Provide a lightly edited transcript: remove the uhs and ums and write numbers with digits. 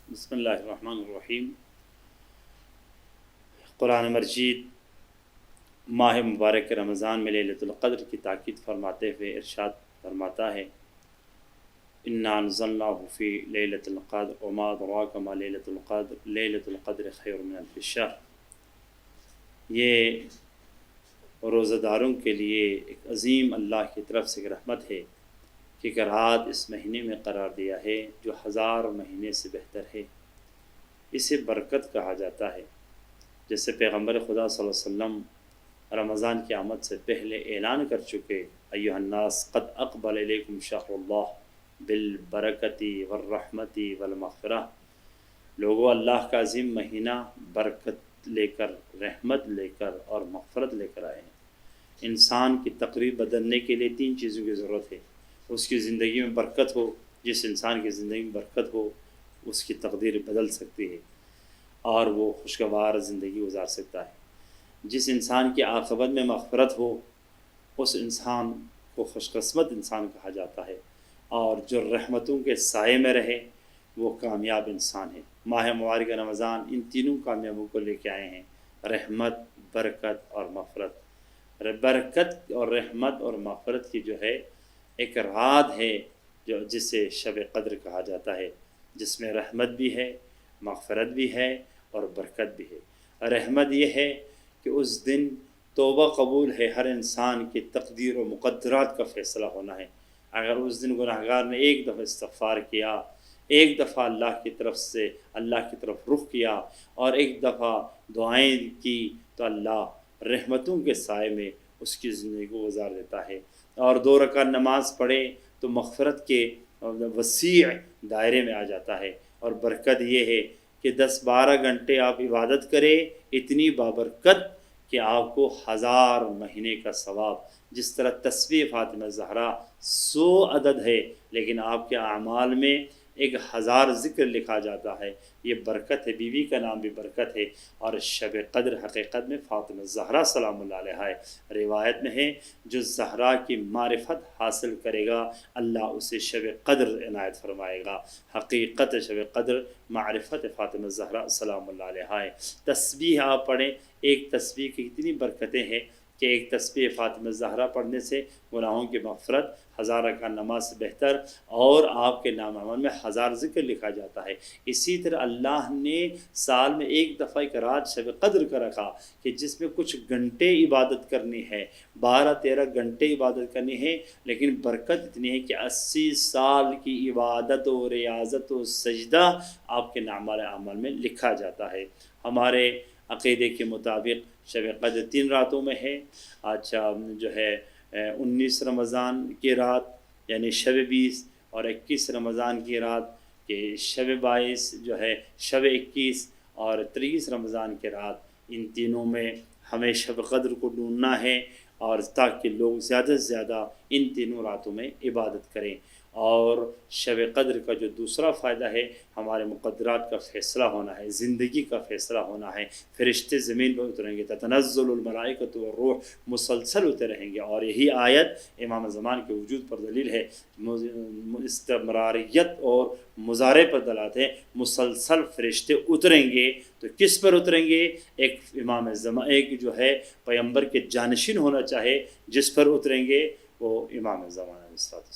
بسم اللہ الرحمن الرحیم۔ قرآن مجید ماہ مبارک رمضان میں لیلۃ القدر کی تاکید فرماتے ہوئے ارشاد فرماتا ہے، انا انزلناہ فی لیلۃ القدر وما ادراک ما لیلۃ القدر لیلۃ القدر خیر من الف شہر۔ یہ روزہ داروں کے لیے ایک عظیم اللہ کی طرف سے ایک رحمت ہے کہ ایک رات اس مہینے میں قرار دیا ہے جو ہزار مہینے سے بہتر ہے۔ اسے برکت کہا جاتا ہے، جیسے پیغمبر خدا صلی اللہ علیہ وسلم رمضان کی آمد سے پہلے اعلان کر چکے، ایھا الناس قد اقبل الیکم شہر اللہ بالبرکۃ والرحمۃ والمغفرہ۔ لوگو، اللہ کا عظیم مہینہ برکت لے کر، رحمت لے کر اور مغفرت لے کر آئے ہیں۔ انسان کی تقریر بدلنے کے لیے تین چیزوں کی ضرورت ہے۔ اس کی زندگی میں برکت ہو، جس انسان کی زندگی میں برکت ہو اس کی تقدیر بدل سکتی ہے اور وہ خوشگوار زندگی گزار سکتا ہے۔ جس انسان کی عاقبت میں مغفرت ہو اس انسان کو خوش قسمت انسان کہا جاتا ہے، اور جو رحمتوں کے سائے میں رہے وہ کامیاب انسان ہے۔ ماہ مبارک رمضان ان تینوں کامیابیوں کو لے کے آئے ہیں، رحمت، برکت اور مغفرت۔ برکت اور رحمت اور مغفرت کی جو ہے ایک رات ہے جسے شب قدر کہا جاتا ہے، جس میں رحمت بھی ہے، مغفرت بھی ہے اور برکت بھی ہے۔ رحمت یہ ہے کہ اس دن توبہ قبول ہے، ہر انسان کی تقدیر و مقدرات کا فیصلہ ہونا ہے۔ اگر اس دن گناہگار نے ایک دفعہ استغفار کیا، ایک دفعہ اللہ کی طرف سے اللہ کی طرف رخ کیا اور ایک دفعہ دعائیں کی تو اللہ رحمتوں کے سائے میں اس کی زندگی کو گزار دیتا ہے، اور 2 رکعت نماز پڑھے تو مغفرت کے وسیع دائرے میں آ جاتا ہے۔ اور برکت یہ ہے کہ 10-12 گھنٹے آپ عبادت کریں، اتنی بابرکت کہ آپ کو 1000 مہینے کا ثواب، جس طرح تسبیح فاطمہ زہرا 100 عدد ہے لیکن آپ کے اعمال میں 1000 ذکر لکھا جاتا ہے۔ یہ برکت ہے، بیوی کا نام بھی برکت ہے۔ اور شب قدر حقیقت میں فاطمہ زہرا سلام اللہ علیہا ہے۔ روایت میں ہے، جو زہرا کی معرفت حاصل کرے گا اللہ اسے شب قدر عنایت فرمائے گا۔ حقیقت شب قدر معرفت فاطمہ زہرا سلام اللہ علیہا ہے۔ تسبیح آپ پڑھیں، ایک تسبیح کی اتنی برکتیں ہیں کہ ایک تسبیح فاطمہ زہرا پڑھنے سے گناہوں کی مغفرت، 1000 رکعت نماز سے بہتر، اور آپ کے نام عمل میں 1000 ذکر لکھا جاتا ہے۔ اسی طرح اللہ نے سال میں ایک دفعہ ایک رات شب قدر کا رکھا کہ جس میں کچھ گھنٹے عبادت کرنی ہے، 12-13 گھنٹے عبادت کرنی ہے، لیکن برکت اتنی ہے کہ 80 سال کی عبادت و ریاضت و سجدہ آپ کے نام عمل میں لکھا جاتا ہے۔ ہمارے عقیدے کے مطابق شب قدر 3 راتوں میں ہے۔ جو ہے 19 رمضان کی رات یعنی شب 20، اور 21 رمضان کی رات کہ شب 22 جو ہے شب 21، اور 23 رمضان کی رات۔ ان تینوں میں ہمیں شب قدر کو ڈھونڈنا ہے، اور تاکہ لوگ زیادہ سے زیادہ ان تینوں راتوں میں عبادت کریں۔ اور شب قدر کا جو دوسرا فائدہ ہے، ہمارے مقدرات کا فیصلہ ہونا ہے، زندگی کا فیصلہ ہونا ہے۔ فرشتے زمین پر اتریں گے، تتنزل الملائکۃ والروح، مسلسل اترے رہیں گے، اور یہی آیت امام زمان کے وجود پر دلیل ہے۔ استمراریت اور مضارع پر دلالت ہے۔ مسلسل فرشتے اتریں گے تو کس پر اتریں گے؟ ایک امام زمان، ایک جو ہے پیغمبر کے جانشین ہونا چاہے جس پر اتریں گے وہ امام زمان علیہ الصلوۃ والسلام۔